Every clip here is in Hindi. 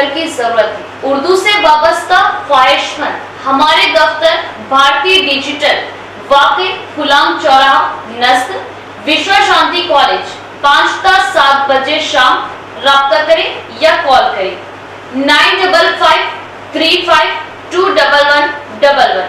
डॉक्टर की जरूरत है। उर्दू से वाबस्ता ख्वाहिशमंद हमारे दफ्तर भारतीय डिजिटल वाकई गुलाम चौराहा नस्ल विश्व शांति कॉलेज 5 ता 7 बजे शाम राब्ता करें या कॉल करें 9553521111।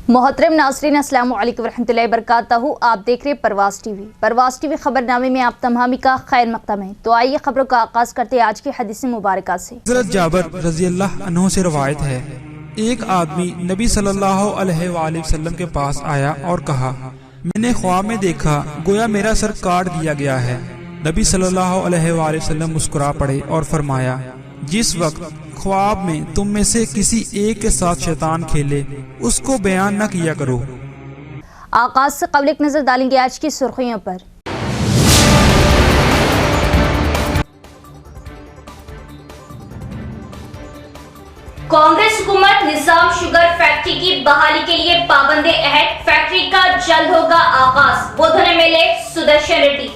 मोहतरम नाज़रीन अस्सलामु अलैकुम रहमतुल्लाहि बरकातहू। आप देख रहे परवाज़ टीवी खबरनामे में आप तमामी का खैर मक़दम है। तो आइए खबरों का आगाज़ करते हैं आज की हदीस मुबारक से। हज़रत जाबिर रज़ियल्लाहु अन्हु से रवायत है, एक आदमी नबी सल्लल्लाहु अलैहि वसल्लम के पास आया और कहा, मैंने ख्वाब में देखा गोया मेरा सर काट दिया गया है। नबी सल्लल्लाहु अलैहि वसल्लम मुस्कुरा पड़े और फरमाया, जिस वक्त ख्वाब में तुम में से किसी एक के साथ शैतान खेले उसको बयान न किया करो। आगाज से कबल एक नजर डालेंगे आज की सुर्खियों पर। कांग्रेस हुकूमत निजाम शुगर फैक्ट्री की बहाली के लिए पाबंदी अहद, फैक्ट्री का जल्द होगा आगाज, बोधन एमएलए सुदर्शन रेड्डी।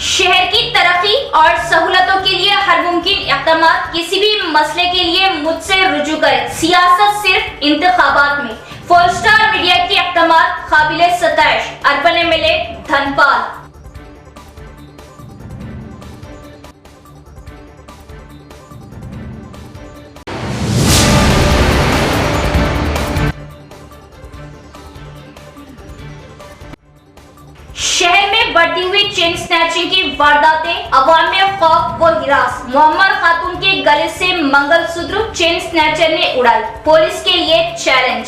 शहर की तरक्की और सहूलतों के लिए हर मुमकिन इक़दाम, किसी भी मसले के लिए मुझसे रुजू करें, सियासत सिर्फ इंतखाबात में। 4 स्टार मीडिया के इक़दाम काबिले सताइश, अर्बन एमएलए धनपाल। शहर में बढ़ती हुई चेन स्नैचिंग की वारदातें, अवाम में खौफ व हिरास। मोहम्मद खातून के गले से मंगलसूत्र चेन स्नैचर ने उड़ाई, पुलिस के लिए चैलेंज।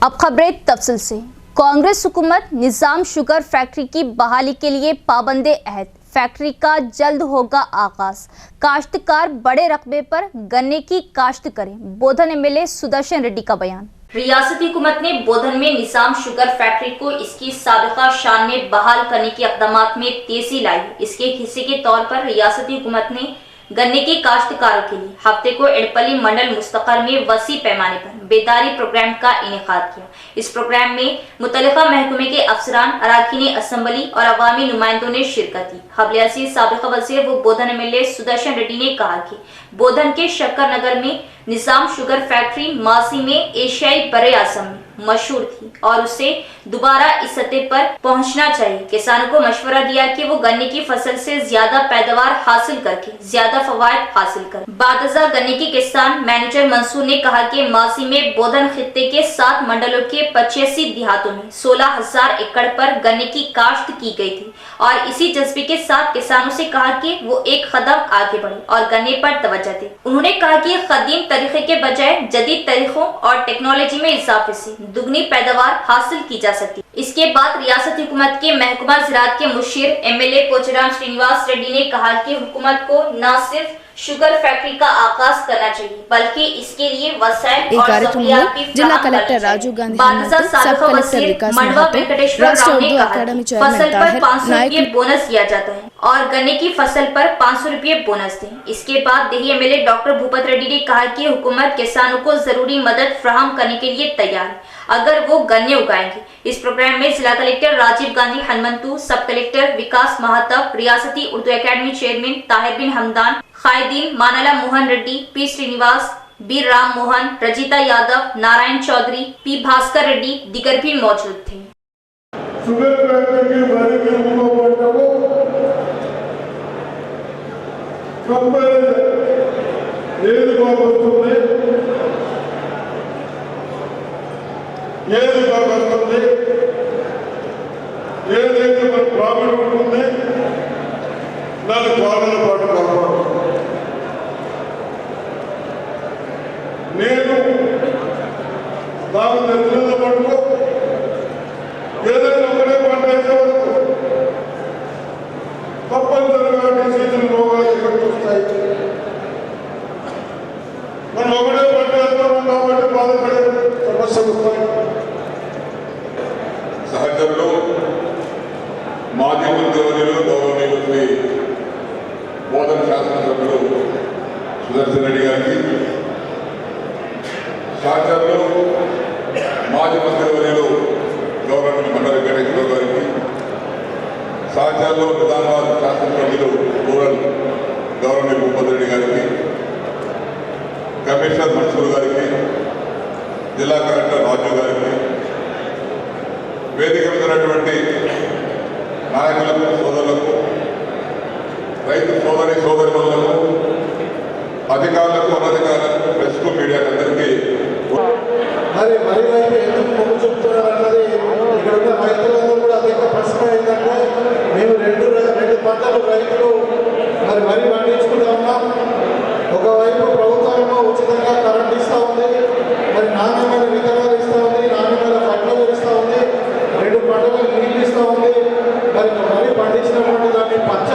अब खबरें तफसील से। कांग्रेस हुकूमत निजाम शुगर फैक्ट्री की बहाली के लिए पाबंदी अहद, फैक्ट्री का जल्द होगा आगाज, काश्तकार बड़े रकबे पर गन्ने की काश्त करें, बोधन एमएलए सुदर्शन रेड्डी का बयान। रियासती हुकूमत ने बोधन में निजाम शुगर फैक्ट्री को इसकी साबिका शान में बहाल करने के इक़दामात में तेजी लाई। इसके हिस्से के तौर पर रियासती हुकूमत ने गन्ने के काश्तकारों के लिए हफ्ते को एडपली मंडल मुस्तकर में वसी पैमाने पर बेदारी प्रोग्राम का इनेकाद किया। इस प्रोग्राम में मुतल्लिका महकमे के अफसरान, अरकान असम्बली और अवामी नुमाइंदों ने शिरकत की। क़ब्ल साबिक़ वज़ीर व बोधन एमएलए सुदर्शन रेड्डी ने कहा कि बोधन के शक्कर नगर में निजाम शुगर फैक्ट्री माजी में एशियाई बरे आज़म में मशहूर थी और उसे दोबारा इस सतह पर पहुंचना चाहिए। किसानों को मशवरा दिया कि वो गन्ने की फसल से ज्यादा पैदावार हासिल करके ज्यादा फवायद हासिल करें। बादजा गन्ने के किसान मैनेजर मंसूर ने कहा कि माजी में बोधन खित्ते के 7 मंडलों के 85 देहातों में 16,000 एकड़ पर गन्ने की काश्त की गई थी और इसी जज्बे के साथ किसानों से कहा कि वो एक कदम आगे बढ़े और गन्ने पर तवज्जो दें। उन्होंने कहा कि कदीम तरीके के बजाय जदीद तरीकों और टेक्नोलॉजी में इजाफे से दुगनी पैदावार हासिल की जा सकती। इसके बाद रियासती हुकूमत के महकमा ज़राअत के मुशीर एमएलए पोचाराम श्रीनिवास रेड्डी ने कहा कि हुकूमत को न सिर्फ शुगर फैक्ट्री का आगाज करना चाहिए बल्कि इसके लिए वसाइल और सहूलियात भी जिला कलेक्टर राजू गांधी, सब कलेक्टर विकास राष्ट्रीय उर्दू अकादमी फसल पर 500 रुपये बोनस दिया जाता है और गन्ने की फसल पर 500 रुपये बोनस दें। इसके बाद देही एमएलए डॉक्टर भूपत रेड्डी ने कहा कि हुकूमत किसानों को जरूरी मदद फराहम करने के लिए तैयार है अगर वो गन्ने उगाएंगे। इस प्रोग्राम में जिला कलेक्टर राजीव गांधी हनुमंतु, सब कलेक्टर विकास महातब, रियासती उर्दू अकादमी चेयरमैन ताहिर बिन हमदान, कायदीन Manala Mohan Reddy, P Srinivas, B Ram Mohan, Rajitha Yadav, Narayan Chaudhary, P Bhaskar Reddy दिगर भी मौजूद थे। ఏదైతే మన ప్రాబ్లం ఉంటుందో దాని త్వరలో పాటు కావాలి. నేను నాకు తెలిసిన మటుకు మంత్రివర్యులు గౌరవనీయులు శ్రీ బోధన శాసనసభ్యులు సుదర్శన్ రెడ్డి గారికి, సహచరులు మాజీ మంత్రివర్యులు గౌరవనీయులు మండలి వెంకటేశ్వర గారికి, సహచరులు నిజామాబాద్ శాసనసభ్యులు రూరల్ గౌరవనీయులు భూపతి రెడ్డి గారికి, కమిషనర్ మన్సూర్ గారికి, జిల్లా కలెక్టర్ రాజు గారికి, వేదిక మీద ఉన్నటువంటి నాయకులకు, సోదరులకు, రైతు సోదరిమణులకు, అధికారులకు, అనధికారులకు, ప్రెస్కు, మీడియాకు అందరికీ మరి వైపు ఎందుకు మొగ్గు చూపుతున్నారు అన్నది ఇక్కడ ఉన్న రైతులందరూ కూడా అధిక ప్రశ్న ఏంటంటే మేము రెండు పంటలు రైతులు వరి పండించుకుంటా ఉన్నాం. ఒకవైపు ప్రభుత్వం ఉచితంగా కరెంట్ ఇస్తూ ఉంది, నాణ్యమైన విత్తనాలు ఇస్తూ ఉంది, నాణ్యమైన ఫర్టిలైజర్ ఇస్తూ ఉంది, రెండు పంటలకు నీళ్ళు ఇస్తూ ఉంది. వరి పండించినటువంటి దాన్ని పచ్చ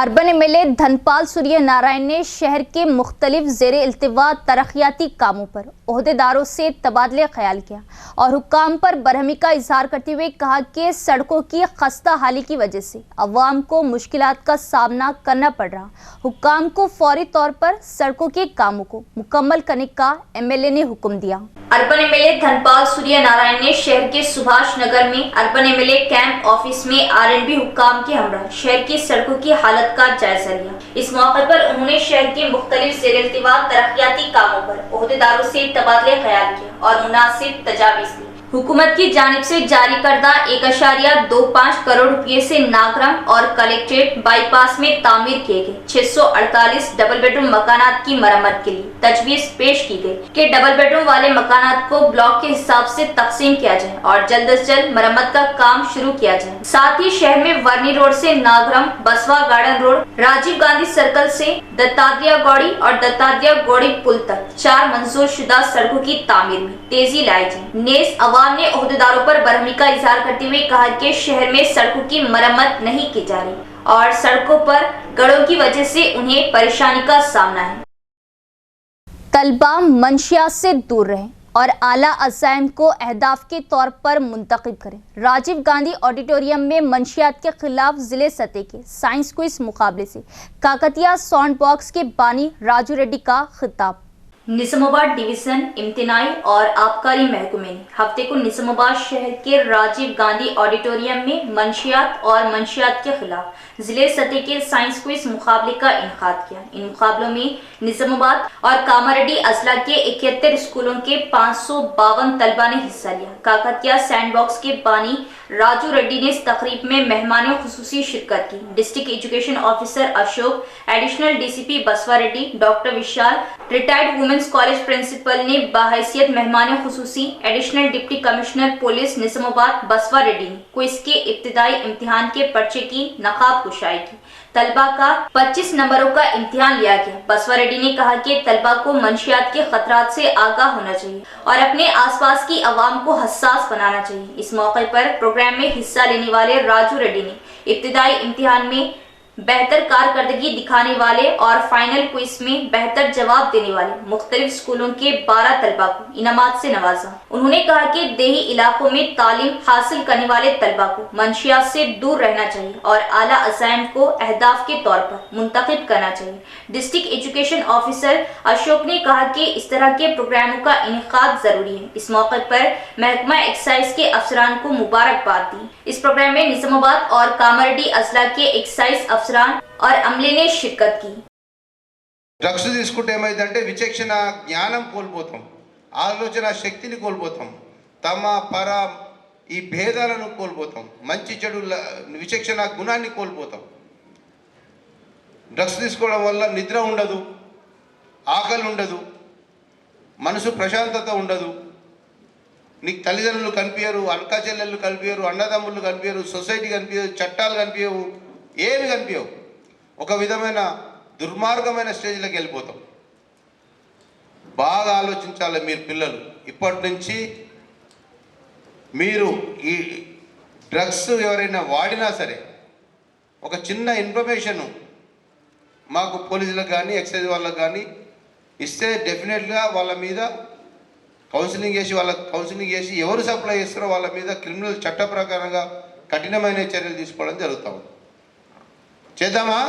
अर्बन एमएलए धनपाल सूर्य नारायण ने शहर के मुख्तलिफ ज़ेरे इल्तिवा तरक्याती कामों पर ओहदेदारों से तबादले ख्याल किया और हुक्काम पर बरहमी का इजहार करते हुए कहा कि सड़कों की खस्ता हाली की वजह से अवाम को मुश्किलात का सामना करना पड़ रहा। हुक्काम को फौरी तौर पर सड़कों के कामों को मुकम्मल करने का एमएलए ने हुक्म दिया। अर्बन एमएलए धनपाल सूर्य नारायण ने शहर के सुभाष नगर में अर्बन एमएलए कैंप ऑफिस में आरएनबी हुक्काम के हमरा शहर की सड़कों की हालत का जायजा लिया। इस मौके पर उन्होंने शहर के मुख्तलिफ ज़ेर-ए-इल्तिवा तरक्याती कामों पर ओहदेदारों से तबादले ख्याल किए और मुनासिब तजावीज़ दी। हुकूमत की जानिब से जारी करदा 1.25 करोड़ रुपये से नागरम और कलेक्ट्रेट बाईपास में तामीर किए गए 648 डबल बेडरूम मकानात की मरम्मत के लिए तजवीज़ पेश की गई कि डबल बेडरूम वाले मकानात को ब्लॉक के हिसाब से तकसीम किया जाए और जल्द से जल्द मरम्मत का काम शुरू किया जाए। साथ ही शहर में वर्नी रोड से Nagaram, Basava garden road, Rajiv Gandhi circle से दत्तात्रेय गौड़ी और दत्तात्रेय गौड़ी पुल तक 4 मंजूर शुदा सड़कों की तामीर में तेजी लाई जाए। नेस अवाम ने ओहदेदारों पर बरहमी का इजहार करते हुए कहा कि शहर में सड़कों की मरम्मत नहीं की जा रही और सड़कों पर गड़ों की वजह से उन्हें परेशानी का सामना है। तलबा मंशियात से दूर रहें और आला अज़ाइम को अहदाफ के तौर पर मुंतखब करें। राजीव गांधी ऑडिटोरियम में मंशियात के खिलाफ जिले सतह के साइंस क्विज मुकाबले से काकतिया साउंड बॉक्स के बानी राजू रेड्डी का खिताब। निजामाबाद डिवीजन इम्तिनाई और आबकारी महकमे ने हफ्ते को निजामाबाद शहर के राजीव गांधी ऑडिटोरियम में मंशियात और मंशियात के खिलाफ जिले सतह के साइंस क्विज मुकाबले का इनेकाद किया। इन मुकाबलों में निजामाबाद और कामारेड्डी अजला के 71 स्कूलों के 552 तलबा ने हिस्सा लिया। काकतिया सैंड बॉक्स के बानी राजू रेड्डी ने इस तकरीब में मेहमान खुसूसी शिरकत की। District education officer Ashok, additional DCP Basava Reddy, doctor Vishal, retired women's college principal ने बाहैसियत मेहमान खुसूसी additional deputy commissioner police Nizamabad Basava Reddy ने क्विज के इब्तिदाई इम्तिहान के पर्चे की नकाब कुशाई की। तलबा का 25 नंबरों का इम्तिहान लिया गया। बसवा रेड्डी ने कहा कि तलबा को मंशियात के खतरात से आगाह होना चाहिए और अपने आसपास की आवाम को हसास बनाना चाहिए। इस मौके पर प्रोग्राम में हिस्सा लेने वाले राजू रेड्डी ने इब्तिदाई इम्तिहान में बेहतर कारकर्दगी दिखाने वाले और फाइनल क्विज में बेहतर जवाब देने वाले मुख्तलिफ स्कूलों के 12 तलबा को इनामात से नवाजा। उन्होंने कहा कि देही इलाकों में तालीम हासिल करने वाले तलबा को मंशियात से दूर रहना चाहिए और आला अज़ाइम को अहदाफ के तौर पर मुंतखब करना चाहिए। डिस्ट्रिक्ट एजुकेशन ऑफिसर अशोक ने कहा कि इस तरह के प्रोग्रामों का इनेकाद जरूरी है। इस मौके पर महकमा एक्साइज के अफसरान को मुबारकबाद दी। इस प्रोग्राम में निजामाबाद और कामारेड्डी अजला के एक्साइज अफसरान और अमले ने शिरकत की। డ్రగ్స్ తీసుకుంటే ఏమైందంటే విచక్షణ జ్ఞానం కోల్పోతాం, ఆలోచన శక్తిని కోల్పోతాం, తమ పర ఈ భేదాలను కోల్పోతాం, మంచి చెడు విచక్షణ గుణాన్ని కోల్పోతాం. డ్రగ్స్ తీసుకోవడం వల్ల నిద్ర ఉండదు, ఆకలి ఉండదు, మనసు ప్రశాంతత ఉండదు, నీకు తల్లిదండ్రులు కనిపించరు, అక్క చెల్లెళ్ళు కనిపించరు, అన్నదమ్ముళ్ళు కనిపించరు, సొసైటీ కనిపించదు, చట్టాలు కనిపించవు, ఏమి కనిపించవు. ఒక విధమైన దుర్మార్గమైన స్టేజ్లోకి వెళ్ళిపోతాం. బాగా ఆలోచించాలి మీరు పిల్లలు. ఇప్పటి నుంచి మీరు ఈ డ్రగ్స్ ఎవరైనా వాడినా సరే ఒక చిన్న ఇన్ఫర్మేషను మాకు పోలీసులకు కానీ ఎక్సైజ్ వాళ్ళకు కానీ ఇస్తే డెఫినెట్గా వాళ్ళ మీద కౌన్సిలింగ్ చేసి ఎవరు సప్లై చేస్తారో వాళ్ళ మీద క్రిమినల్ చట్ట ప్రకారంగా కఠినమైన చర్యలు తీసుకోవడం జరుగుతూ ఉంది. చేద్దామా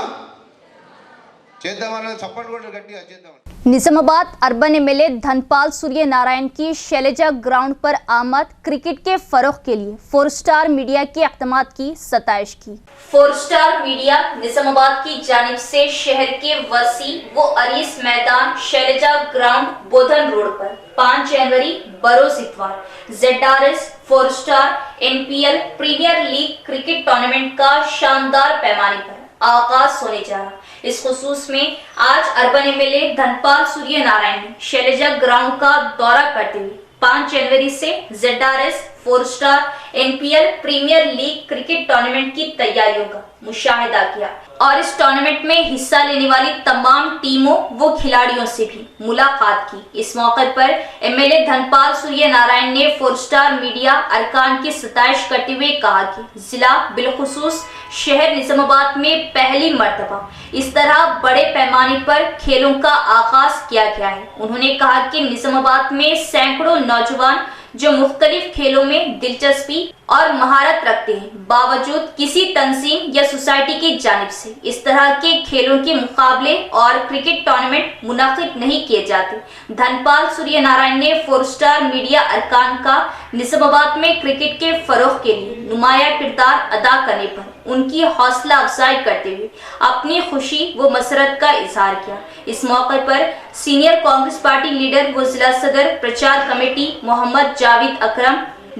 చేద్దామా సపోర్ట్ కూడా గట్టిగా చేద్దాం. निजामाबाद अर्बन एमएलए धनपाल सूर्य नारायण की शैलजा ग्राउंड पर आमद क्रिकेट के फरोग के लिए 4 स्टार मीडिया के अक़दमात की सताइश की. 4 स्टार मीडिया निजामाबाद की जानिब से शहर के वसी व अरीस मैदान शैलजा ग्राउंड बोधन रोड पर 5 जनवरी बरोज इतवार ZRS 4 star NPL premier league cricket tournament का शानदार पैमाने पर आगाज होने जा रहा. इस खुसूस में आज अर्बन एमएलए धनपाल सूर्य नारायण ने शैलजा ग्राउंड का दौरा करते हुए 5 जनवरी से ZRS 4 star NPL premier league cricket tournament की तैयारियों का मुशाहिदा किया और इस टूर्नामेंट में हिस्सा लेने वाली तमाम टीमों व खिलाड़ियों से भी मुलाकात की. इस मौके पर एमएलए धनपाल सूर्य नारायण ने 4 स्टार मीडिया अरकान की सताइश करते हुए कहा कि जिला बिलखुसूस शहर निजामाबाद में पहली मर्तबा इस तरह बड़े पैमाने पर खेलों का आगाज किया गया है. उन्होंने कहा कि निजामाबाद में सैकड़ों नौजवान जो मुख्तलिफ खेलों में दिलचस्पी और महारत रखते हैं, बावजूद किसी तंजीम या सोसाइटी की जानिब से इस तरह के खेलों के मुकाबले और क्रिकेट टूर्नामेंट मुनाकिद नहीं किए जाते. धनपाल सूर्य नारायण ने 4 स्टार मीडिया अरकान का निजामाबाद में क्रिकेट के फरोग के लिए नुमाया किरदार अदा करने पर उनकी हौसला अफजाई करते हुए अपनी खुशी व मसरत का इजहार किया. इस मौके पर सीनियर कांग्रेस पार्टी लीडर व जिला सदर प्रचार कमेटी मोहम्मद जावेद अकरम,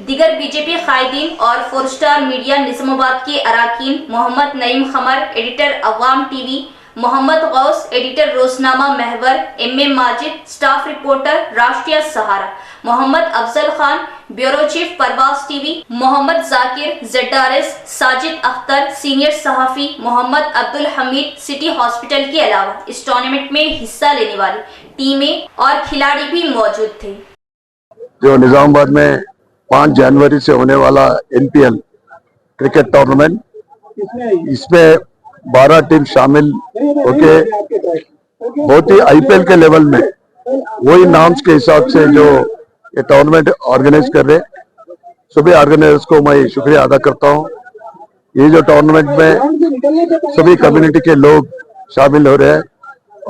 दिगर बीजेपी कायदीन और 4 स्टार मीडिया निजामाबाद के अराकीन Mohammed Naeem Khamar, editor Awam TV, Mohammed Ghous, editor रोजनामा Mehwar, MA Majid, staff reporter Rashtriya Sahara, Mohammed Afzal Khan, bureau chief Parwaz TV, Mohammed Zakir, ZRS, Sajid Akhtar, senior सहाफी मोहम्मद अब्दुल हमीद, सिटी हॉस्पिटल के अलावा इस टूर्नामेंट में हिस्सा लेने वाली टीमें और खिलाड़ी भी मौजूद थे. जो निजामाबाद में 5 जनवरी से होने वाला NPL क्रिकेट टूर्नामेंट, इसमें 12 टीम शामिल होके बहुत ही IPL के लेवल में वही नाम्स के हिसाब से जो ये टूर्नामेंट ऑर्गेनाइज कर रहे, सभी ऑर्गेनाइजर्स को मैं शुक्रिया अदा करता हूँ. ये जो टूर्नामेंट में सभी कम्युनिटी के लोग शामिल हो रहे हैं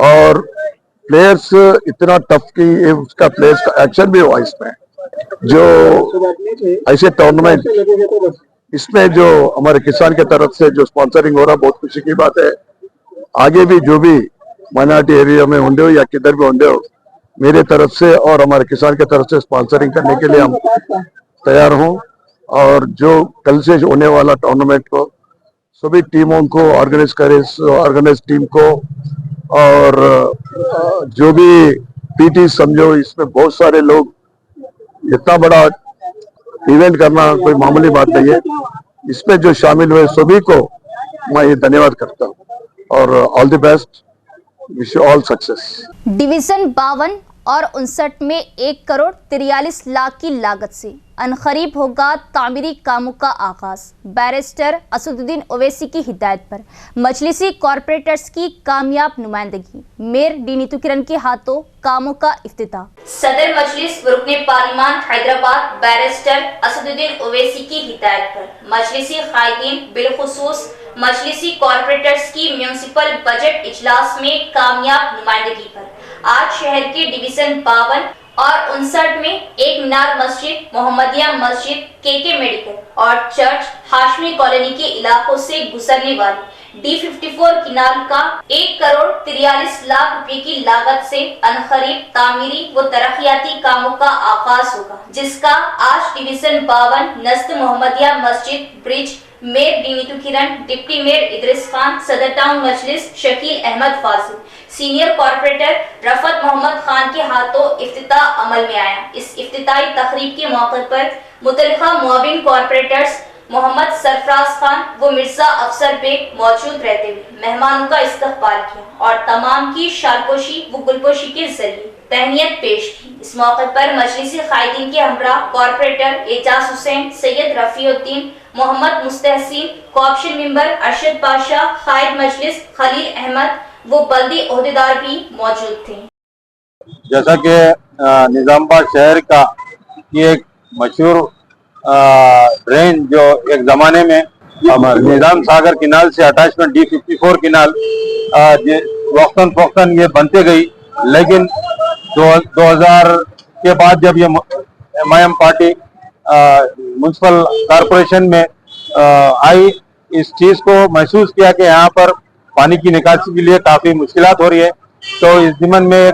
और प्लेयर्स इतना टफ की उसका प्लेयर्स का एक्शन भी हुआ इसमें. जो ऐसे टूर्नामेंट इसमें जो हमारे किसान के तरफ से जो स्पॉन्सरिंग हो रहा बहुत खुशी की बात है. आगे भी जो भी माइनॉरिटी एरिया में होंगे हो या किधर भी होंगे हो, मेरे तरफ से और हमारे किसान के तरफ से स्पॉन्सरिंग करने के लिए हम तैयार हों. और जो कल से होने वाला टूर्नामेंट को सभी टीमों को ऑर्गेनाइज करे, ऑर्गेनाइज टीम को और जो भी PT समझो, इसमें बहुत सारे लोग, इतना बड़ा इवेंट करना कोई मामूली बात नहीं है. इसमें जो शामिल हुए सभी को मैं ये धन्यवाद करता हूँ और all the best, wish you all success. Division 52 और 59 में 1,43,00,000 की लागत से अनखरीब होगा तामीरी कामों का आगाज. बैरिस्टर असदुद्दीन ओवैसी की हिदायत पर मजलिसी कॉरपोरेटर्स की कामयाब नुमाइंदगी, मेयर डी नीतू किरण के हाथों कामों का इफ्तिताह. सदर मजलिस रुकने पार्लिमान हैदराबाद बैरिस्टर असदुद्दीन ओवैसी की हिदायत पर मजलिसी कायदीन बिलखुसूस मजलिसी कॉरपोरेटर्स की म्यूनिसिपल बजट इजलास में कामयाब नुमाइंदगी पर आज शहर के डिवीजन 52 और 59 में एक मीनार मस्जिद, मोहम्मदिया मस्जिद, KK मेडिकल और चर्च, हाशमी कॉलोनी के इलाकों से गुजरने वाली D54 किनाल का 1,43,00,000 रुपए की लागत से अनखरीब तामीरी व तरक्याती कामों का आगाज होगा, जिसका आज डिवीजन 52 नज़द मोहम्मदिया मस्जिद ब्रिज मेयर डी नीतू किरण, डिप्टी मेयर इदरिस खान, सदर टाउन मजलिस शकील अहमद फाजिल, सीनियर कॉर्पोरेटर रफत मोहम्मद खान के हाथों इफ्तिताह अमल में आया. इस इफ्तिताही तकरीब के मौके पर मुतल्लिका मुआविन कॉर्पोरेटर्स मोहम्मद सरफराज खान व मिर्जा अफसर बेग मौजूद रहते हुए मेहमानों का इस्तकबाल किया और तमाम की शालपोशी व गुलपोशी के जरिए तहनीत पेश की. इस मौके पर मजलिसी कायदीन के हमरा corporator Ejaz Hussain, Syed Rafiuddin, Mohammed Mustahsin, cooption member Arshad Pasha, कायद मजलिस खलील अहमद वो बल्दी ओहदेदार भी मौजूद थे. जैसा कि निजामाबाद शहर का ये एक मशहूर ड्रेन जो एक ज़माने में निजाम सागर किनाल से अटैचमेंट D54 किनाल वक्तन फौक्तन ये बनते गई, लेकिन 2000 के बाद जब ये MIM पार्टी म्युनिसिपल कॉरपोरेशन में आई, इस चीज को महसूस किया कि यहाँ पर पानी की निकासी के लिए काफी मुश्किलात हो रही है। तो इस दिमन में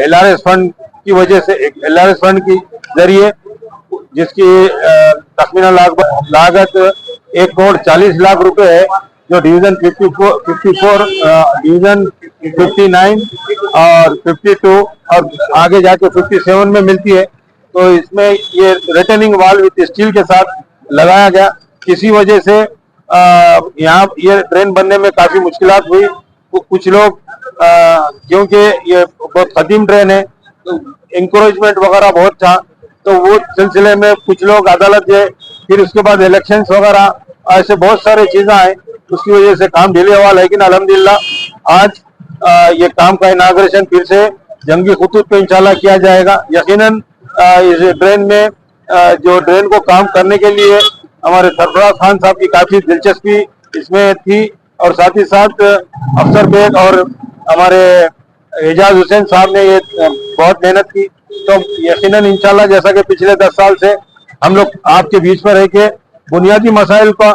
LRS फंड की वजह से LRS फंड की जरिए जिसकी तखमीना लागत 1,40,00,000 रुपए है, जो डिवीजन 54 डिवीजन 59 और 52 और आगे जाके 57 में मिलती है। तो इसमें ये रिटर्निंग वॉल विद स्टील के साथ लगाया गया। किसी वजह से यहाँ ये ड्रेन बनने में काफी मुश्किलात हुई। कुछ लोग क्योंकि ये बहुत कदीम ड्रेन है, इंकरेजमेंट वगैरह बहुत था, तो वो सिलसिले में कुछ लोग अदालत गए, फिर उसके बाद इलेक्शंस वगैरह ऐसे बहुत सारे चीजें आए, उसकी वजह से काम डिले हुआ। लेकिन अल्हम्दुलिल्लाह आज ये काम का इनाग्रेशन फिर से जंगी खुतूत पे इंशाल्लाह किया जाएगा। यकीनन इस ड्रेन में जो ड्रेन को काम करने के लिए हमारे सरफराज खान साहब की काफी दिलचस्पी इसमें थी, और साथ ही साथ अफसर बेग और हमारे एजाज हुसैन साहब ने ये बहुत मेहनत की। तो यकीनन इंशाल्लाह जैसा कि पिछले 10 साल से हम लोग आपके बीच में रह के बुनियादी मसाइल को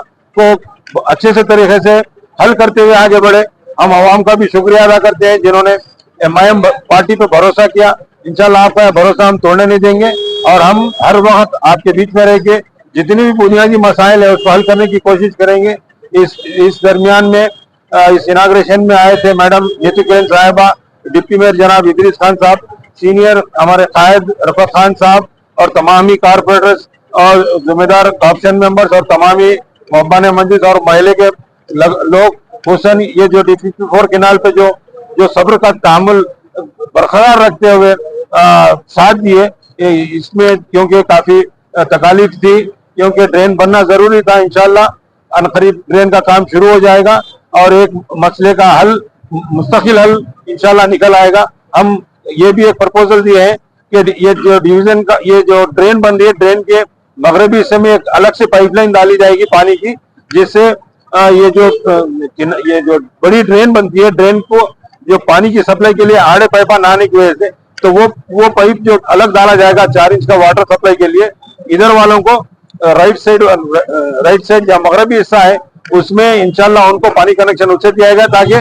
अच्छे से तरीके से हल करते हुए आगे बढ़े। हम आवाम का भी शुक्रिया अदा करते हैं जिन्होंने MIM पार्टी पे भरोसा किया। इंशाल्लाह आपका भरोसा हम तोड़ने नहीं देंगे, और हम हर वक्त आपके बीच में रह के जितनी भी बुनियादी मसाइल है उसको हल करने की कोशिश करेंगे। इस दरमियान में इस इनाग्रेशन में आए थे मैडम नीतू किरण साहिबा, डिप्टी मेयर जनाब इदरीस खान साहब, सीनियर हमारे कायद रफत खान साहब, और तमामी कारपोरेटर्स और जिम्मेदार कॉर्पोरेशन मेंबर्स और तमामी मोहब्बान मजलिस और महल्ले के लोग हुसैन ये जो D54 किनाल पे जो सब्र का तामुल बरकरार रखते हुए साथ दिए, इसमें क्योंकि काफी तकालीफ थी, क्योंकि ड्रेन बनना जरूरी था। इंशाल्लाह अनकरीब ड्रेन का काम शुरू हो जाएगा और एक मसले का हल, मुस्तकिल हल इंशाल्लाह निकल आएगा। हम ये भी एक प्रपोजल दिए हैं कि ये जो डिवीजन का ये जो ड्रेन बन रही है, ड्रेन के मगरबी हिस्से में एक अलग से पाइपलाइन डाली जाएगी पानी की, जिससे ये जो बड़ी ड्रेन बनती है, ड्रेन को जो पानी की सप्लाई के लिए आड़े पाइपा ना आने की वजह से, तो वो पाइप जो अलग डाला जाएगा 4 इंच का वाटर सप्लाई के लिए, इधर वालों को राइट साइड या मगरबी हिस्सा है उसमें इंशाल्लाह उनको पानी कनेक्शन उससे दिया जाएगा, ताकि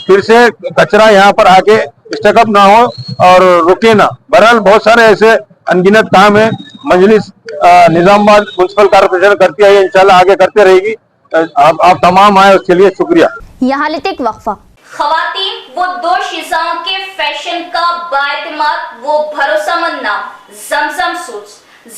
फिर से कचरा यहाँ पर आके स्टकअप ना हो और रुके ना। बहरहाल बहुत सारे ऐसे अनगिनत काम है मजलिस निजामाबाद म्युनिसिपल कॉर्पोरेशन करती है, इंशाल्लाह आगे करते रहेगी। आप तमाम आए उसके लिए शुक्रिया। यहाँ लेते एक वक्फा। खवातीन वो दो शिजाओं के फैशन का बाएतमाद वो भरोसेमंद नाम जमजम सूट्स।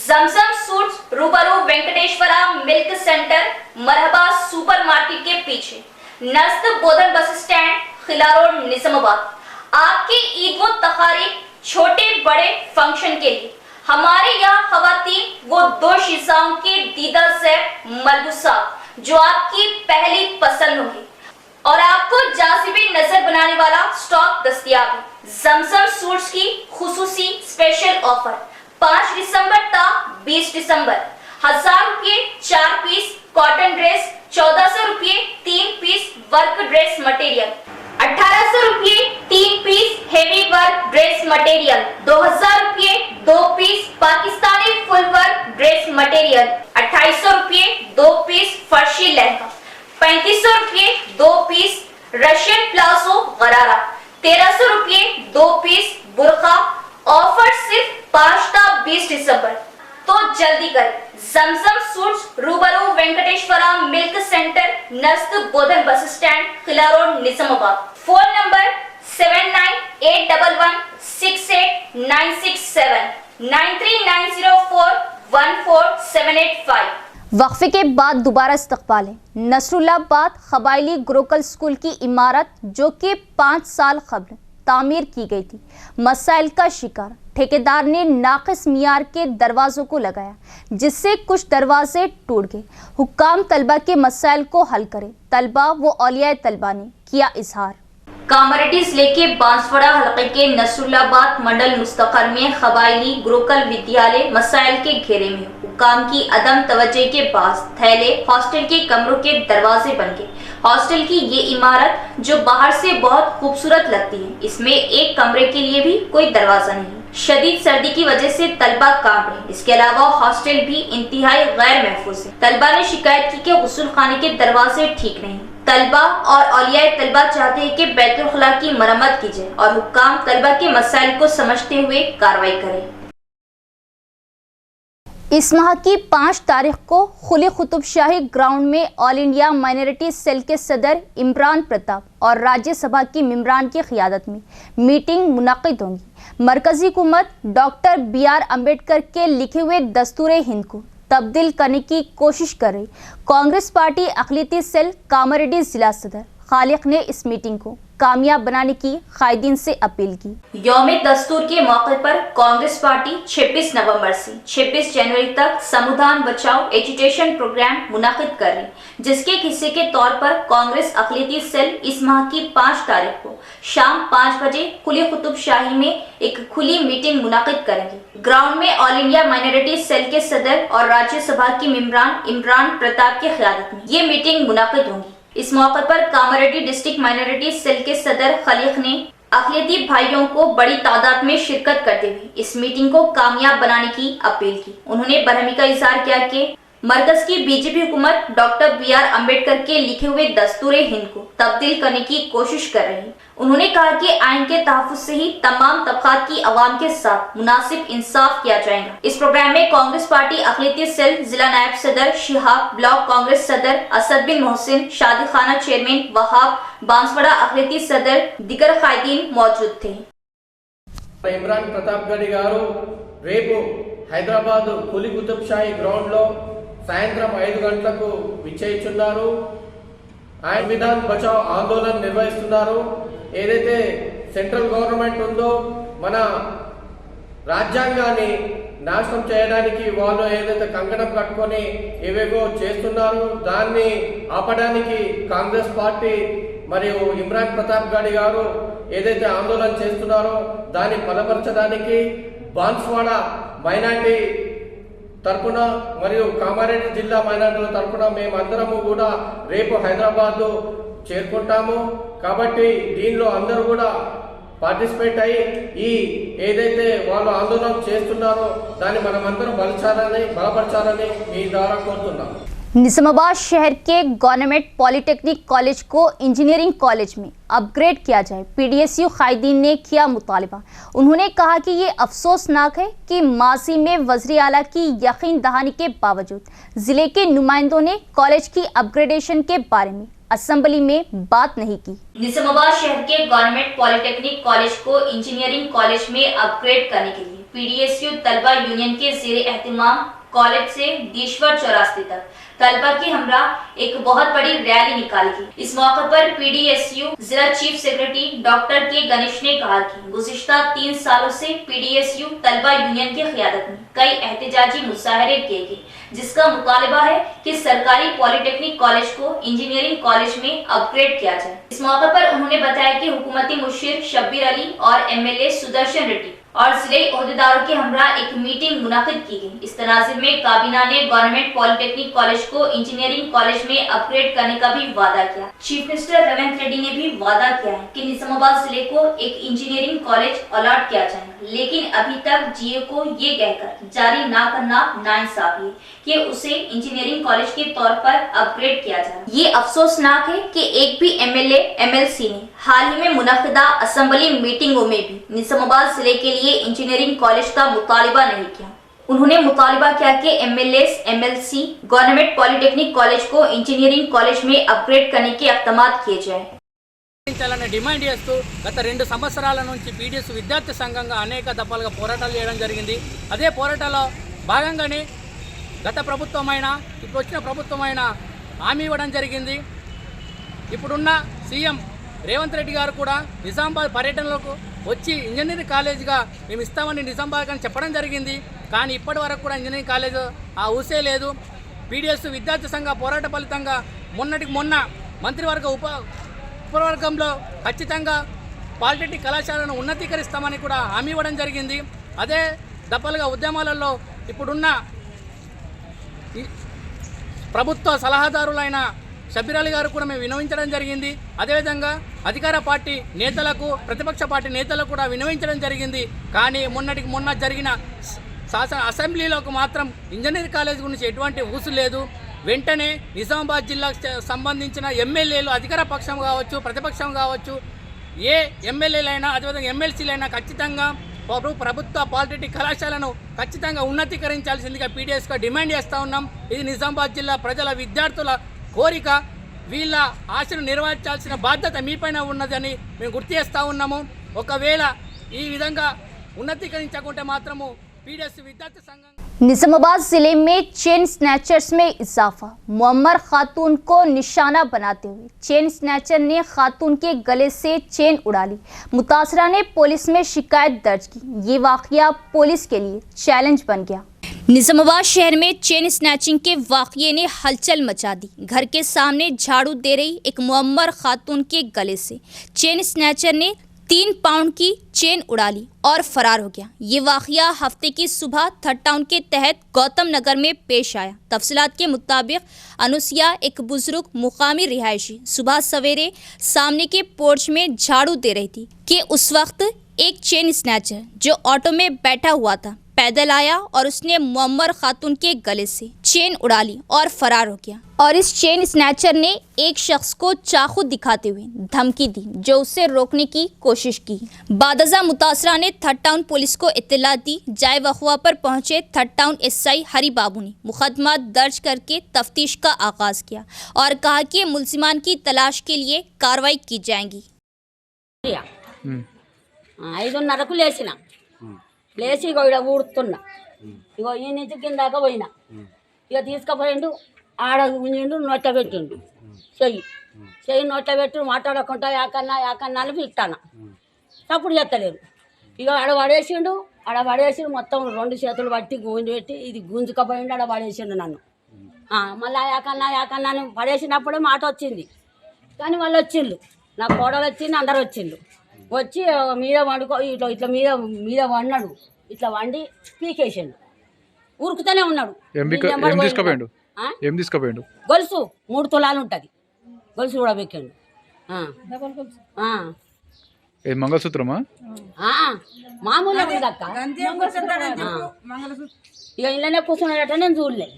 जमजम सूट्स रूबरू वेंकटेश्वरा मिल्क सेंटर मरहबा सुपरमार्केट के पीछे, नज़द बोधन बस स्टैंड, खिला रोड, निजामाबाद। आपके ईद व तकारीब, छोटे बड़े फंक्शन के लिए हमारे यहाँ खवातीन वो दो शिजाओं के दीदा ज़ेब मलबूसात जो आपकी पहली पसंद होगी और आपको जाज़िबे नजर बनाने वाला स्टॉक दस्तयाब है। जमजम सूट्स की खुसूसी स्पेशल ऑफर 5 दिसंबर ता 20 दिसंबर 1000 रुपये 4 पीस कॉटन ड्रेस, 1400 रुपये 3 पीस वर्क ड्रेस मटेरियल, 1800 रुपये 3 piece heavy work dress material, 2000 रुपये 2 piece Pakistani full work dress material, 2800 रुपये 2 पीस फर्शी लहंगा, 3500 रुपये 2 पीस रशियन प्लाजो गरारा, 1300 रुपये 2 पीस बुरखा। ऑफर सिर्फ 5 ता 20 दिसंबर, तो जल्दी करें। जमजम सूट्स रूबरू वेंकटेश्वरा मिल्क सेंटर, नज़द Bodhan bus stand, Qila road, Nizamabad. Phone number 7981668967 9390414785। वक्फे के बाद दोबारा इस्तकबाल है। नसरुल्लाबाद कबायली गुरुकुल स्कूल की इमारत जो कि 5 साल कबल तामीर की गई थी, मसाइल का शिकार। ठेकेदार ने नाक़िस मियार के दरवाज़ों को लगाया, जिससे कुछ दरवाजे टूट गए। हुक्काम तलबा के मसाइल को हल करें, तलबा व औलिया तलबा ने किया इजहार। कामारेड्डी जिले के बांसवाड़ा हलके के नसरुल्लाबाद मंडल मुस्तकर में कबायली गुरुकुल विद्यालय मसाइल के घेरे में हुक्काम की अदम तवज्जो के बाद थैले हॉस्टल के कमरों के दरवाजे बन गए। हॉस्टल की ये इमारत जो बाहर से बहुत खूबसूरत लगती है, इसमें एक कमरे के लिए भी कोई दरवाजा नहीं। शदीद सर्दी की वजह से तलबा कांप रहे। इसके अलावा हॉस्टल भी इंतहाई गैर महफूज है। तलबा ने शिकायत की कि गुस्ल खाने के दरवाजे ठीक नहीं। तलबा और औलियाए तलबा चाहते हैं कि बैतुल खला की मरम्मत की जाए और हुक्काम तलबा के मसाइल को समझते हुए कार्रवाई करें। इस माह की 5 तारीख को खुली कुतुब शाही ग्राउंड में ऑल इंडिया माइनॉरिटी सेल के सदर इमरान प्रताप और राज्यसभा की मेंबरान की क़ियादत में मीटिंग मुनक़िद होंगी। मरकजी हुकूमत डॉक्टर BR अम्बेडकर के लिखे हुए दस्तूर हिंद को तब्दील करने की कोशिश कर रही। कांग्रेस पार्टी अक़लियती सेल कामारेड्डी जिला सदर खालिक ने इस मीटिंग को कामयाब बनाने की कायदीन से अपील की। यौम दस्तूर के मौके पर कांग्रेस पार्टी 26 नवंबर से 26 जनवरी तक संविधान बचाओ एजुटेशन प्रोग्राम मुनक़िद कर रही, जिसके हिस्से के तौर पर कांग्रेस अक़लियती सेल इस माह की 5 तारीख को शाम 5 बजे खुली कुतुब शाही में एक खुली मीटिंग मुनक़िद करेंगे। ग्राउंड में ऑल इंडिया माइनॉरिटी सेल के सदर और राज्यसभा की मेंबरान इमरान प्रताप की क़ियादत में ये मीटिंग मुनक़िद होंगी। इस मौके पर कामारेड्डी डिस्ट्रिक्ट माइनॉरिटी सेल के सदर खलीक ने अक़लियती भाइयों को बड़ी तादाद में शिरकत करते हुए इस मीटिंग को कामयाब बनाने की अपील की। उन्होंने बरहमी का इजहार किया कि मरकज की बीजेपी हुकूमत डॉक्टर BR अम्बेडकर के लिखे हुए दस्तूर हिंद को तब्दील करने की कोशिश कर रही है। उन्होंने कहा कि आइन के तहफ़्फ़ुज़ से ही तमाम तबक़ात की अवाम के साथ मुनासिब इंसाफ किया जाएगा। इस प्रोग्राम में कांग्रेस पार्टी अक़लियती सेल जिला नायब सदर शिहाब, ब्लॉक कांग्रेस सदर असद बिन मोहसिन, शादी खाना चेयरमैन वहाब, बांसवाड़ा अक़लियती सदर दिगर कायदीन मौजूद थे। इमरान प्रताप गढ़ी गारू रेपु हैदराबाद खुली कुतुब शाही ग्राउंड लो సాయంత్రం 5 గంటలకు విచ్చేయిస్తున్నారు। ఆయన విధాన్ బచావ్ ఆందోళన నిర్వహిస్తున్నారు। ఏదైతే సెంట్రల్ గవర్నమెంట్ ఉందో మన రాజ్యాంగాన్ని నాశనం చేయడానికి వాళ్ళు ఏదైతే కంకణం కట్టుకొని ఏవేవో చేస్తున్నారు, దాన్ని ఆపడానికి కాంగ్రెస్ పార్టీ మరియు ఇమ్రాన్ ప్రతాప్ గడి గారు ఏదైతే ఆందోళన చేస్తున్నారో దాన్ని బలపరచడానికి బాన్స్వాడ మైనారిటీ తరపున మరియు కామారెడ్డి జిల్లా మైనారిటీల తరపున మేమందరము కూడా రేపు హైదరాబాద్ చేరుకుంటాము। కాబట్టి దీనిలో అందరూ కూడా పార్టిసిపేట్ అయ్యి ఈ ఏదైతే వాళ్ళు ఆందోళన చేస్తున్నారో దాన్ని మనమందరం బలపరచాలని మీ ద్వారా కోరుతున్నాం। निजामाबाद शहर के गवर्नमेंट पॉलिटेक्निक कॉलेज को इंजीनियरिंग कॉलेज में अपग्रेड किया जाए, PDSU कायदीन ने किया मुतालबा। उन्होंने कहा कि ये अफसोसनाक है कि माजी में वज़ीर आला की यकीन दहानी के बावजूद ज़िले के नुमाइंदों ने कॉलेज की अपग्रेडेशन के बारे में असेंबली में बात नहीं की। निजामाबाद शहर के गवर्नमेंट पॉलिटेक्निक कॉलेज को इंजीनियरिंग कॉलेज में अपग्रेड करने के लिए PDSU तलबा यूनियन के ज़ेरे एहतिमाम कॉलेज से दीश्वर चौरास्ते तक तलबा के हमरा एक बहुत बड़ी रैली निकाली गई। इस मौके पर PDSU जिला चीफ सेक्रेटरी डॉक्टर के गणेश ने कहा कि गुज़िश्ता 3 सालों से PDSU तलबा यूनियन की क़ियादत में कई एहतजाजी मुजाहरे किए गए, जिसका मुतालबा है कि सरकारी पॉलिटेक्निक कॉलेज को इंजीनियरिंग कॉलेज में अपग्रेड किया जाए। इस मौके पर उन्होंने बताया कि हुकूमती मुशीर शब्बीर अली और MLA सुदर्शन रेड्डी और जिले ओहदेदारों के हमरा एक मीटिंग मुनाकिद की गई। इस तनाज़ुर में काबीना ने गवर्नमेंट पॉलिटेक्निक कॉलेज को इंजीनियरिंग कॉलेज में अपग्रेड करने का भी वादा किया। चीफ मिनिस्टर रेवंत रेड्डी ने भी वादा किया है कि निजामाबाद जिले को एक इंजीनियरिंग कॉलेज अलॉट किया जाएगा, लेकिन अभी तक GA को ये कहकर जारी ना करना नाइंसाफी है कि उसे इंजीनियरिंग कॉलेज के तौर पर अपग्रेड किया जाए। ये अफसोसनाक है कि एक भी MLA MLC ने हाल ही में मुनक़िदा असेंबली मीटिंगों में भी निजामाबाद जिले के लिए इंजीनियरिंग कॉलेज का मुतालिबा नहीं किया। उन्होंने मुतालिबा किया कि MLAs MLC government polytechnic college को इंजीनियरिंग कॉलेज में अपग्रेड करने के इक़दाम किए जाए। డిమాండ్ చేస్తూ గత 2 సంవత్సరాల నుంచి PDS విద్యార్థి సంఘంగా అనేక దఫాలుగా పోరాటాలు చేయడం జరిగింది। అదే పోరాటాల్లో భాగంగానే గత ప్రభుత్వమైన ఇప్పుడు వచ్చిన ప్రభుత్వమైన హామీ ఇవ్వడం జరిగింది। ఇప్పుడున్న సీఎం రేవంత్ రెడ్డి గారు కూడా నిజామాబాద్ పర్యటనలకు వచ్చి ఇంజనీరింగ్ కాలేజ్గా మేము ఇస్తామని నిజామాబాద్ అని చెప్పడం జరిగింది। కానీ ఇప్పటి వరకు కూడా ఇంజనీరింగ్ కాలేజ్ ఆ ఊసే లేదు। PDS విద్యార్థి సంఘ పోరాట ఫలితంగా మొన్నటికి మొన్న మంత్రివర్గ మంత్రివర్గంలో ఖచ్చితంగా పాలిటెక్నిక్ కళాశాలను ఉన్నతీకరిస్తామని కూడా హామీ ఇవ్వడం జరిగింది. అదే దఫలుగా ఉద్యమాలలో ఇప్పుడున్న ప్రభుత్వ సలహాదారులైన షబ్బీర్ అలీ గారు కూడా మేము వినవించడం జరిగింది. అదేవిధంగా అధికార పార్టీ నేతలకు ప్రతిపక్ష పార్టీ నేతలకు కూడా వినవించడం జరిగింది. కానీ మొన్న జరిగిన అసెంబ్లీలోకి మాత్రం ఇంజనీరింగ్ కాలేజ్ గురించి ఎటువంటి ఊసు లేదు. వెంటనే నిజామాబాద్ జిల్లాకు సంబంధించిన ఎమ్మెల్యేలు అధికార పక్షం కావచ్చు ప్రతిపక్షం కావచ్చు ఏ ఎమ్మెల్యేలైనా అదేవిధంగా ఎమ్మెల్సీలైనా ఖచ్చితంగా ప్రభుత్వ పాలిటెక్నిక్ కళాశాలను ఖచ్చితంగా ఉన్నతీకరించాల్సిందిగా పీడిఎస్గా డిమాండ్ చేస్తూ ఉన్నాం. ఇది నిజామాబాద్ జిల్లా ప్రజల విద్యార్థుల కోరిక. వీళ్ళ ఆశను నెరవేర్చాల్సిన బాధ్యత మీపైన ఉన్నదని మేము గుర్తు చేస్తూ ఉన్నాము. ఒకవేళ ఈ విధంగా ఉన్నతీకరించకుంటే మాత్రము పీడిఎస్ విద్యార్థి సంఘం निजामाबाद जिले में चेन स्नैचर्स में इजाफा। मुअम्मर खातून को निशाना बनाते हुए चेन स्नैचर ने खातून के गले से चेन उड़ा ली। मुतासरा ने पुलिस में शिकायत दर्ज की। ये वाकया पुलिस के लिए चैलेंज बन गया। निजामाबाद शहर में चेन स्नैचिंग के वाकये ने हलचल मचा दी। घर के सामने झाड़ू दे रही एक मुअम्मर खातून के गले से चेन स्नैचर ने 3 पाउंड की चेन उड़ा ली और फरार हो गया। ये वाकया हफ्ते की सुबह थर्ड टाउन के तहत गौतम नगर में पेश आया। तफसीलात के मुताबिक अनुसिया एक बुजुर्ग मुकामी रिहायशी सुबह सवेरे सामने के पोर्च में झाड़ू दे रही थी कि उस वक्त एक चेन स्नैचर जो ऑटो में बैठा हुआ था पैदल आया और उसने मुअम्मर खातून के गले से चेन उड़ा ली और फरार हो गया। और इस चेन स्नैचर ने एक शख्स को चाकू दिखाते हुए धमकी दी जो उसे रोकने की कोशिश की। बादजा मुतासरा ने थर्ड टाउन पुलिस को इत्तला दी। जाए वक़्वा पर पहुंचे थर्ड टाउन एसआई हरी बाबू ने मुकदमा दर्ज करके तफ्तीश का आगाज़ किया और कहा कि मुलजिमान की तलाश के लिए कार्रवाई की जाएगी। 5:30కు లేచి ఇగో ఇక్కడ ఊడుతున్నా. ఇగో ఈ నుంచి కిందాక పోయినా. ఇక తీసుకుపోయిండు ఆడ ఉండిండు నోట పెట్టిండు చెయ్యి నోట పెట్టి మాట్లాడకుండా యాకన్నా అని పిలుస్తాను. తప్పుడు చేస్తలేరు. ఇక ఆడ పడేసి మొత్తం 2 చేతులు పట్టి గుంజి పెట్టి ఇది గుంజుకపోయిండు ఆడ పడేసిండు నన్ను. మళ్ళీ యాకన్నా అని పడేసినప్పుడే మాట వచ్చింది. కానీ వాళ్ళు వచ్చిండు నా కోడలు వచ్చింది అందరు వచ్చిండు. వచ్చి మీద వండుకో ఇట్లా మీద వండాడు. ఇట్లా వండి పీకేసిండు. ఉరుకుతూనే ఉన్నాడు. గొలుసు 3 తులాలు ఉంటుంది. గొలుసు కూడా పెట్టాడు. మంగళసూత్రమా మామూలుగా ఉందక్క. ఇక ఇళ్ళనే కూర్చున్నాడట. నేను చూడలే.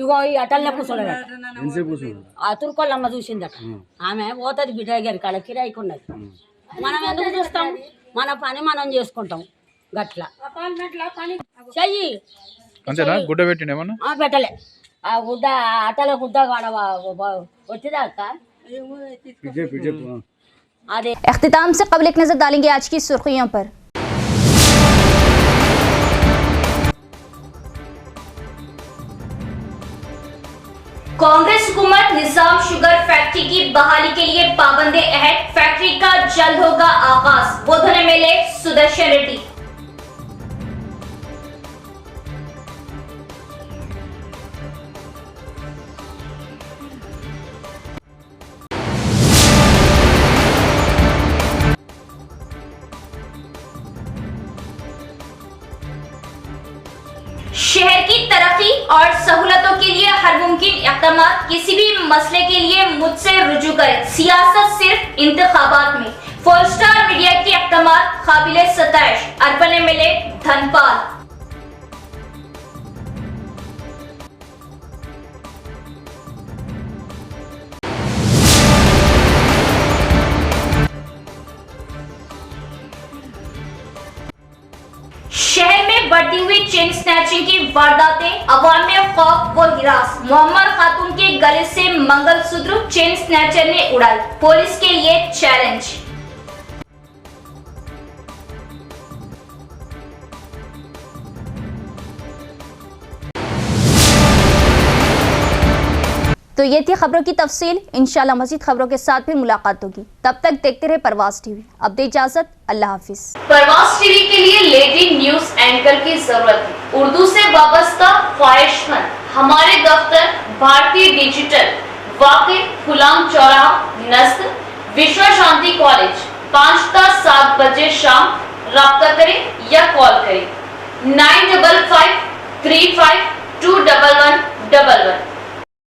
ఇగో ఈ అటల్నే కూర్చున్నాడట. ఆ తుర్కోళ్ళమ్మ చూసిందట. ఆమె పోతుంది బిడ్డ గారి కాడ కిరాయికి ఉన్నది. మనం ఎందుకు చూస్తాం? మన పని మనం చేసుకుంటాం. గట్లా చెయ్యి గుడ్డ పెట్టిండేమన్నా పెట్టలే. ఆ గుడ్డ అటల గుడ్డ వచ్చిందా అక్క? అదే इख्तिताम से कबल एक नजर डालेंगे आज की सुर्खियों पर। कांग्रेस हुकूमत निजाम शुगर फैक्ट्री की बहाली के लिए पाबंदी अहद। फैक्ट्री का जल्द होगा आगाज। बोधन एमएलए सुदर्शन रेड्डी। शहर की तरक्की और सहूलतों के लिए हर मुमकिन इक़दाम, किसी भी मसले के लिए मुझसे रुजू करें। सियासत सिर्फ इंतखाबात में। 4 स्टार मीडिया के इक़दाम काबिले सताइश। Urban MLA Dhanpal. शहर में बढ़ती हुई चेन स्नैचिंग की वारदातें, अवाम में खौफ व हिरास। मुअम्मर खातून के गले से मंगलसूत्र चेन स्नैचर ने उड़ाई। पुलिस के लिए चैलेंज। तो ये थी खबरों की तफसील। इंशाल्लाह मज़ीद खबरों के साथ फिर मुलाकात होगी। तब तक देखते रहे परवास टीवी। अब दे इजाजत, अल्लाह हाफिज। परवास टीवी के लिए लेडी न्यूज एंकर की जरूरत है। उर्दू से वाबस्ता ख्वाहिशमंद हमारे दफ्तर भारतीय डिजिटल वाक़ई गुलाम चौराहा नस्ल विश्व शांति कॉलेज 5 से 7 बजे शाम। रब्ता करें या कॉल करें 95535 21111।